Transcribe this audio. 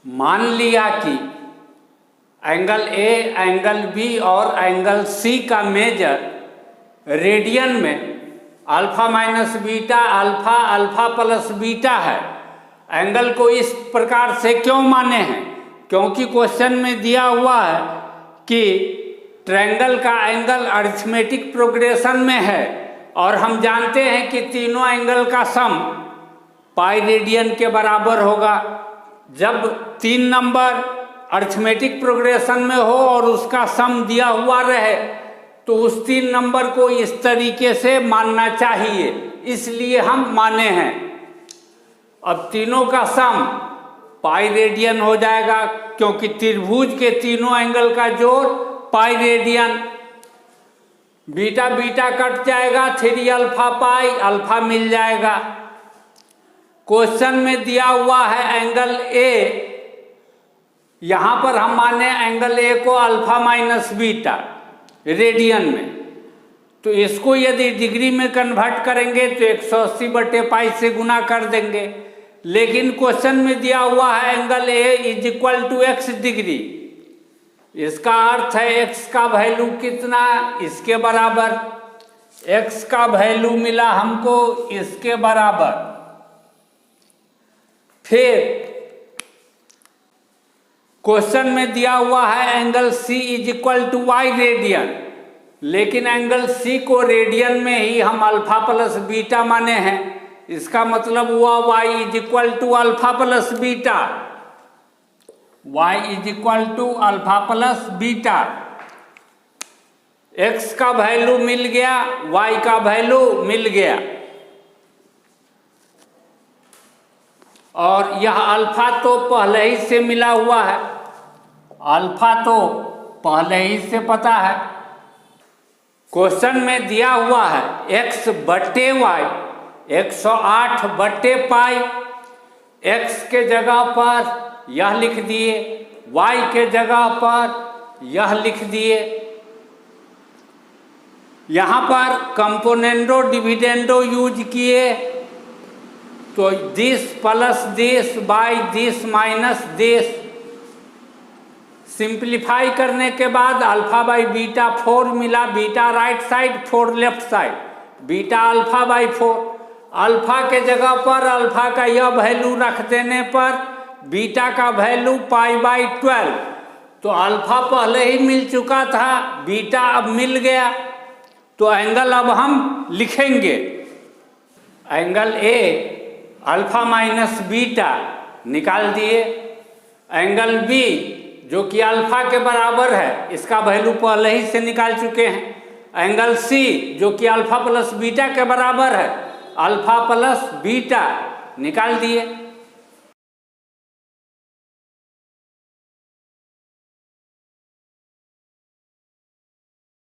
मान लिया कि एंगल ए, एंगल बी और एंगल सी का मेजर रेडियन में alpha minus beta, alpha, alpha plus beta है। एंगल को इस प्रकार से क्यों माने हैं? क्योंकि क्वेश्चन में दिया हुआ है कि ट्रायंगल का एंगल अरिथमेटिक प्रोग्रेशन में है और हम जानते हैं कि तीनों एंगल का सम पाई रेडियन के बराबर होगा। जब 3 नंबर अरिथमेटिक प्रोग्रेशन में हो और उसका सम दिया हुआ रहे तो उस 3 नंबर को इस तरीके से मानना चाहिए, इसलिए हम माने हैं। अब तीनों का सम पाई रेडियन हो जाएगा क्योंकि त्रिभुज के तीनों एंगल का जोड़ pi radian. Beta beta cut जाएगा, 3 अल्फा पाई, अल्फा मिल जाएगा। क्वेश्चन में दिया हुआ है एंगल ए, यहां पर हम माने एंगल ए को अल्फा माइनस बीटा रेडियन में, तो इसको यदि डिग्री में कन्वर्ट करेंगे तो 180/पाई से गुना कर देंगे। लेकिन क्वेश्चन में दिया हुआ है angle A is equal to x degree, इसका अर्थ है x का वैल्यू कितना, इसके बराबर। x का वैल्यू मिला हमको इसके बराबर। फिर क्वेश्चन में दिया हुआ है angle C is equal to y radian, लेकिन एंगल C को रेडियन में ही हम अल्फा प्लस बीटा माने हैं। इसका मतलब हुआ y is equal to alpha plus beta, y is equal to alpha plus beta. x का वैल्यू मिल गया, y का वैल्यू मिल गया, और यह अल्फा तो पहले ही से मिला हुआ है, अल्फा तो पहले ही से पता है। क्वेश्चन में दिया हुआ है x बटे वाई 108/पाई, x के जगह पर यह लिख दिए, y के जगह पर यह लिख दिए। यहाँ पर कंपोनेंडो डिविडेंडो यूज किए तो this plus this by this minus this, simplify करने के बाद अल्फा बाई बीटा 4 मिला, beta right side 4 left side, beta alpha by 4। Alpha के जगह पर अल्फा का यह वैल्यू रख देने पर बीटा का वैल्यू π/12, तो अल्फा पहले ही मिल चुका था, बीटा अब मिल गया, तो एंगल अब हम लिखेंगे। Angle A alpha minus beta निकाल दिए, एंगल बी जो कि अल्फा के बराबर है इसका वैल्यू पहले ही से निकाल चुके हैं, एंगल सी जो कि अल्फा प्लस बीटा के बराबर है, अल्फा प्लस बीटा निकाल दिए।